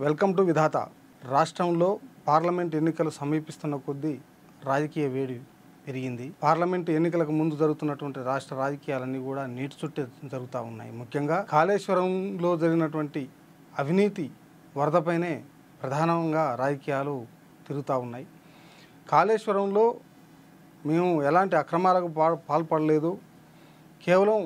Welcome to విధాత. రాష్ట్రంలో parliament ఎన్నికలు సమీపిస్తున్న కొద్దీ రాజకీయ వేడి పెరిగింది. పార్లమెంట్ ఎన్నికలకు ముందు జరుగుతున్నటువంటి రాష్ట్ర రాజకీయాలన్నీ కూడా నీటి చుట్టే జరుగుతూ ఉన్నాయి. ముఖ్యంగా కాళేశ్వరంలో జరిగినటువంటి అవినీతి వరదపైనే ప్రధానంగా రాజకీయాలు తిరుగుతూ ఉన్నాయి. కాళేశ్వరంలో మేము ఎలాంటి అక్రమాలకు పాల్పడలేదు, కేవలం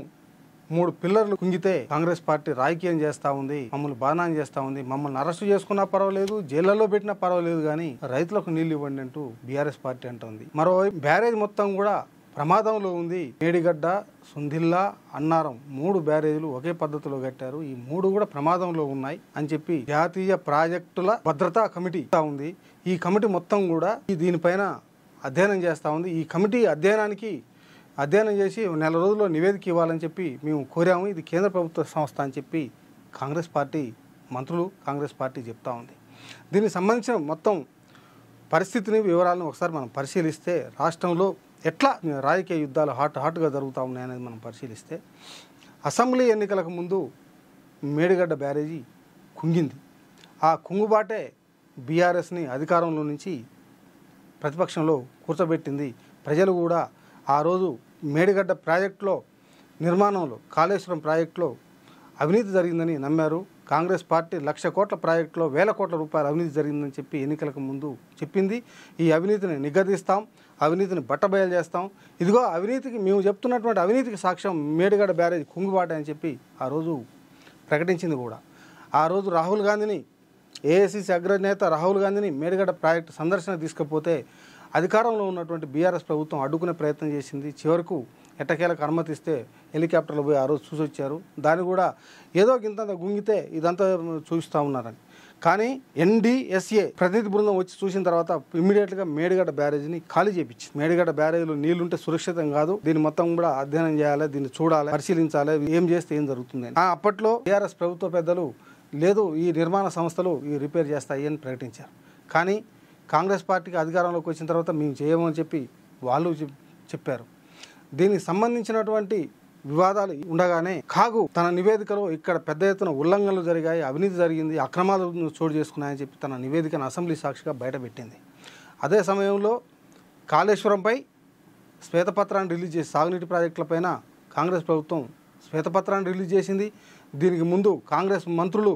3 పిల్లర్లు కుంగితే కాంగ్రెస్ పార్టీ రాజకీయం చేస్తూ ఉంది, మమ్మల్ని బాణాన్ని చేస్తూ ఉంది, మమ్మల్ని అరెస్టు చేసుకున్నా పర్వాలేదు, జైళ్లలో పెట్టినా పర్వాలేదు, కానీ రైతులకు నీళ్లు ఇవ్వండి అంటూ బీఆర్ఎస్ పార్టీ అంటుంది. మరోవైపు బ్యారేజ్ మొత్తం కూడా ప్రమాదంలో ఉంది. మేడిగడ్డ, సుందిల్లా, అన్నారం 3 బ్యారేజీలు ఒకే పద్ధతిలో కట్టారు. ఈ 3 కూడా ప్రమాదంలో ఉన్నాయి అని చెప్పి జాతీయ ప్రాజెక్టుల భద్రతా కమిటీ ఉంది. ఈ కమిటీ మొత్తం కూడా దీనిపైన అధ్యయనం చేస్తూ ఉంది. ఈ కమిటీ అధ్యయనం చేసి నెల రోజుల్లో నివేదిక ఇవ్వాలని చెప్పి మేము కోరాము. ఇది కేంద్ర ప్రభుత్వ సంస్థ అని చెప్పి కాంగ్రెస్ పార్టీ మంత్రులు, కాంగ్రెస్ పార్టీ చెప్తా ఉంది. దీనికి సంబంధించిన మొత్తం పరిస్థితిని, వివరాలను ఒకసారి మనం పరిశీలిస్తే రాష్ట్రంలో ఎట్లా రాజకీయ యుద్ధాలు హాట్గా జరుగుతూ ఉన్నాయనేది మనం పరిశీలిస్తే, అసెంబ్లీ ఎన్నికలకు ముందు మేడిగడ్డ బ్యారేజీ కుంగింది. ఆ కుంగుబాటే బీఆర్ఎస్ని అధికారంలో నుంచి ప్రతిపక్షంలో కూర్చోబెట్టింది. ప్రజలు కూడా ఆ రోజు మేడిగడ్డ ప్రాజెక్టులో నిర్మాణంలో, కాళేశ్వరం ప్రాజెక్టులో అవినీతి జరిగిందని నమ్మారు. కాంగ్రెస్ పార్టీ 1,00,000 కోట్ల ప్రాజెక్టులో 1,000 కోట్ల రూపాయల అవినీతి జరిగిందని చెప్పి ఎన్నికలకు ముందు చెప్పింది. ఈ అవినీతిని నిగ్గదీస్తాం, అవినీతిని బట్టబయలు చేస్తాం, ఇదిగో అవినీతికి మేము చెప్తున్నటువంటి అవినీతికి సాక్ష్యం మేడిగడ్డ బ్యారేజ్ కుంగుబాటే అని చెప్పి ఆ రోజు ప్రకటించింది కూడా. ఆ రోజు రాహుల్ గాంధీని, ఏఐసీసీ అగ్రనేత రాహుల్ గాంధీని మేడిగడ్డ ప్రాజెక్టు సందర్శన తీసుకపోతే అధికారంలో ఉన్నటువంటి బీఆర్ఎస్ ప్రభుత్వం అడ్డుకునే ప్రయత్నం చేసింది. చివరకు ఎట్టకేలకు అనుమతిస్తే హెలికాప్టర్లో పోయి ఆ రోజు చూసి వచ్చారు. దాన్ని కూడా ఏదో ఇంత గుంగితే ఇదంతా చూపిస్తూ ఉన్నారని. కానీ ఎన్డీఎస్ఏ ప్రతినిధి బృందం వచ్చి చూసిన తర్వాత ఇమ్మీడియట్గా మేడిగడ్డ బ్యారేజ్ని ఖాళీ చేయించింది. మేడిగడ్డ బ్యారేజ్లో నీళ్లుంటే సురక్షితం కాదు, దీన్ని మొత్తం కూడా అధ్యయనం చేయాలి, దీన్ని చూడాలి, పరిశీలించాలి, ఏం చేస్తే ఏం జరుగుతుంది. అప్పట్లో బీఆర్ఎస్ ప్రభుత్వ పెద్దలు లేదు, ఈ నిర్మాణ సంస్థలు ఈ రిపేర్ చేస్తాయి అని ప్రకటించారు. కానీ కాంగ్రెస్ పార్టీకి అధికారంలోకి వచ్చిన తర్వాత మేము చేయమని చెప్పి వాళ్ళు చెప్పారు. దీనికి సంబంధించినటువంటి వివాదాలు ఉండగానే కాగు తన నివేదికలో ఇక్కడ పెద్ద ఎత్తున ఉల్లంఘనలు జరిగాయి, అవినీతి జరిగింది, అక్రమాలు చోటు చేసుకున్నాయని చెప్పి తన నివేదికను అసెంబ్లీ సాక్షిగా బయటపెట్టింది. అదే సమయంలో కాళేశ్వరంపై శ్వేతపత్రాన్ని రిలీజ్ చేసి సాగునీటి ప్రాజెక్టులపైన కాంగ్రెస్ ప్రభుత్వం శ్వేతపత్రాన్ని రిలీజ్ చేసింది. దీనికి ముందు కాంగ్రెస్ మంత్రులు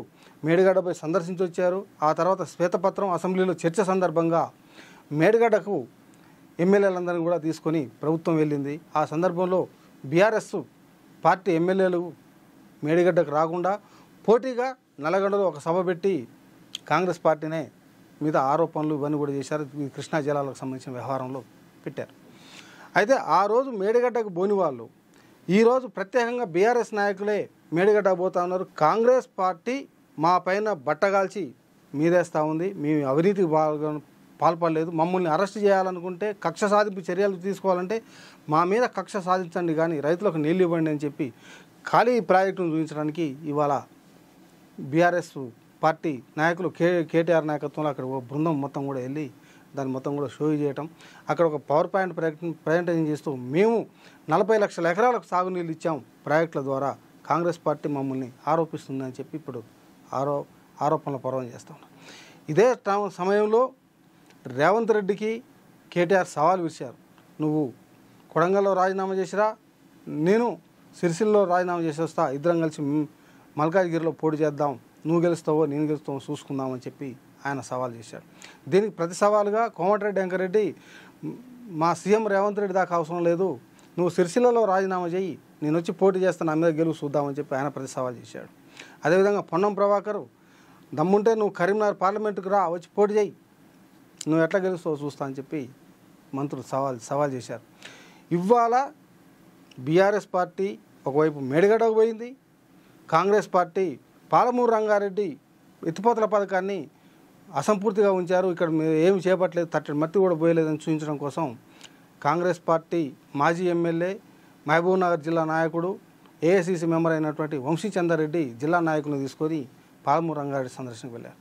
మేడిగడ్డపై సందర్శించి వచ్చారు. ఆ తర్వాత శ్వేతపత్రం అసెంబ్లీలో చర్చ సందర్భంగా మేడిగడ్డకు ఎమ్మెల్యేలందరినీ కూడా తీసుకొని ప్రభుత్వం వెళ్ళింది. ఆ సందర్భంలో బీఆర్ఎస్ పార్టీ ఎమ్మెల్యేలు మేడిగడ్డకు రాకుండా పోటీగా నల్లగొండలో ఒక సభ పెట్టి కాంగ్రెస్ పార్టీనే మీద ఆరోపణలు ఇవన్నీ కూడా చేశారు. కృష్ణా జలాలకు సంబంధించిన వ్యవహారంలో పెట్టారు. అయితే ఆ రోజు మేడిగడ్డకు పోని వాళ్ళు ఈరోజు ప్రత్యేకంగా బీఆర్ఎస్ నాయకులే మేడిగడ్డ పోతా ఉన్నారు. కాంగ్రెస్ పార్టీ మా పైన బట్టగాల్చి మీదేస్తూ ఉంది, మేము అవినీతికి పాల్పడలేదు, మమ్మల్ని అరెస్ట్ చేయాలనుకుంటే కక్ష సాధింపు చర్యలు తీసుకోవాలంటే మా మీద కక్ష సాధించండి, కానీ రైతులకు నీళ్ళు ఇవ్వండి అని చెప్పి ఖాళీ ప్రాజెక్టును చూపించడానికి ఇవాళ బీఆర్ఎస్ పార్టీ నాయకులు కేటీఆర్ నాయకత్వంలో అక్కడ ఒక బృందం మొత్తం కూడా వెళ్ళి దాన్ని మొత్తం కూడా షో చేయటం, అక్కడ ఒక పవర్ పాయింట్ ప్రజెంటేషన్ చేస్తూ మేము 40 లక్షల ఎకరాలకు సాగునీళ్ళు ఇచ్చాం ప్రాజెక్టుల ద్వారా, కాంగ్రెస్ పార్టీ మమ్మల్ని ఆరోపిస్తుందని చెప్పి ఇప్పుడు ఆరోపణల పర్వం చేస్తూ ఉన్నాం. ఇదే సమయంలో రేవంత్ రెడ్డికి కేటీఆర్ సవాల్ విసిరారు. నువ్వు కొడంగల్లో రాజీనామా చేసిరా, నేను సిరిసిల్లో రాజీనామా చేసి వస్తా, ఇద్దరం కలిసి మల్కాజ్గిరిలో పోటీ చేద్దాం, నువ్వు గెలుస్తావో నేను గెలుస్తావో చూసుకుందామని చెప్పి ఆయన సవాల్ చేశాడు. దీనికి ప్రతి సవాలుగా కోమటిరెడ్డి వెంకరెడ్డి మా సీఎం రేవంత్ రెడ్డి దాకా అవసరం లేదు, నువ్వు సిరిసిల్లలో రాజీనామా చేయి, నేను వచ్చి పోటీ చేస్తాను, నా మీద గెలుపు చూద్దామని చెప్పి ఆయన ప్రతి సవాల్ చేశాడు. అదేవిధంగా పొన్నం ప్రభాకర్ దమ్ముంటే నువ్వు కరీంనగర్ పార్లమెంటుకు రా, వచ్చి పోటీ చేయి, నువ్వు ఎట్లా గెలుస్తావో చూస్తా అని చెప్పి మంత్రులు సవాల్ చేశారు. ఇవాళ బీఆర్ఎస్ పార్టీ ఒకవైపు మేడిగడ్డకు పోయింది, కాంగ్రెస్ పార్టీ పాలమూరు రంగారెడ్డి ఎత్తిపోతల పథకాన్ని అసంపూర్తిగా ఉంచారు, ఇక్కడ ఏమి చేపట్టలేదు, తట్టడి మట్టి కూడా పోయలేదని చూపించడం కోసం కాంగ్రెస్ పార్టీ మాజీ ఎమ్మెల్యే మహబూబ్నగర్ జిల్లా నాయకుడు ఏఐసీసీ మెంబర్ అయినటువంటి వంశీచందర్ రెడ్డి జిల్లా నాయకులను తీసుకొని పాలమూరు రంగారెడ్డి సందర్శనకు వెళ్ళారు.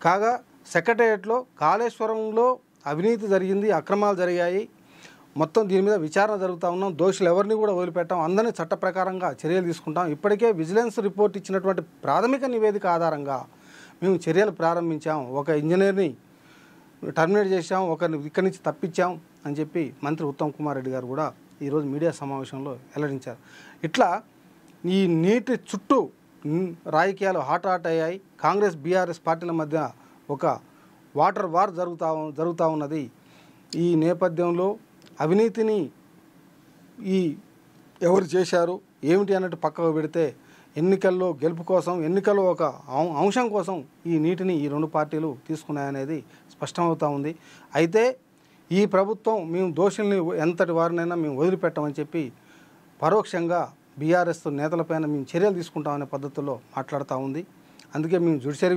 కాగా సెక్రటేరియట్లో కాళేశ్వరంలో అవినీతి జరిగింది, అక్రమాలు జరిగాయి, మొత్తం దీని మీద విచారణ జరుగుతూ ఉన్నాం, దోషులు ఎవరిని కూడా వదిలిపెట్టాం, అందరినీ చట్ట ప్రకారంగా చర్యలు తీసుకుంటాం, ఇప్పటికే విజిలెన్స్ రిపోర్ట్ ఇచ్చినటువంటి ప్రాథమిక నివేదిక ఆధారంగా మేము చర్యలు ప్రారంభించాం, ఒక ఇంజనీర్ని టర్మినేట్ చేశాం, ఒకరిని ఇక్కడి నుంచి తప్పించాం అని చెప్పి మంత్రి ఉత్తమ్ కుమార్ రెడ్డి గారు కూడా ఈరోజు మీడియా సమావేశంలో వెల్లడించారు. ఇట్లా ఈ నీటి చుట్టూ రాజకీయాలు హాట్ అయ్యాయి. కాంగ్రెస్ బీఆర్ఎస్ పార్టీల మధ్య ఒక వాటర్ వార్ జరుగుతూ ఉన్నది. ఈ నేపథ్యంలో అవినీతిని ఎవరు చేశారు ఏమిటి అన్నట్టు పక్కకు పెడితే ఎన్నికల్లో గెలుపు కోసం, ఎన్నికల్లో ఒక అంశం కోసం ఈ నీటిని ఈ రెండు పార్టీలు తీసుకున్నాయనేది స్పష్టమవుతూ ఉంది. అయితే ఈ ప్రభుత్వం మేము దోషుల్ని ఎంతటి వారినైనా మేము వదిలిపెట్టమని చెప్పి పరోక్షంగా బీఆర్ఎస్ నేతలపైన మేము చర్యలు తీసుకుంటామనే పద్ధతుల్లో మాట్లాడుతూ ఉంది. అందుకే మేము జ్యుడిషియరీ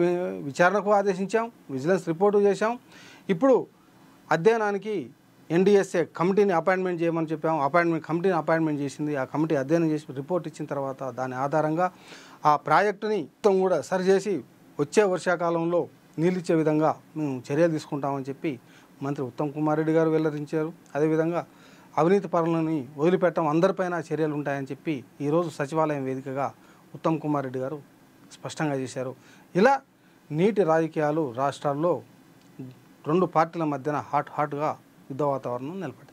విచారణకు ఆదేశించాం, విజిలెన్స్ రిపోర్టు చేశాం. ఇప్పుడు అధ్యయనానికి ఎన్డీఎస్ఏ కమిటీని అపాయింట్మెంట్ చేయమని చెప్పాము. కమిటీని అపాయింట్మెంట్ చేసింది. ఆ కమిటీ అధ్యయనం చేసి రిపోర్ట్ ఇచ్చిన తర్వాత దాని ఆధారంగా ఆ ప్రాజెక్టుని మొత్తం కూడా సరిచేసి వచ్చే వర్షాకాలంలో నీళ్ళు ఇచ్చే విధంగా మేము చర్యలు తీసుకుంటామని చెప్పి మంత్రి ఉత్తమ్ కుమార్ రెడ్డి గారు వెల్లడించారు. అదేవిధంగా అవినీతి పరులని వదిలిపెట్టడం, అందరిపైన చర్యలు ఉంటాయని చెప్పి ఈరోజు సచివాలయం వేదికగా ఉత్తమ్ కుమార్ రెడ్డి గారు స్పష్టంగా చేశారు. ఇలా నీటి రాజకీయాలు రాష్ట్రాల్లో రెండు పార్టీల మధ్యన హాట్గా యుద్ధ వాతావరణం నెలకొంది.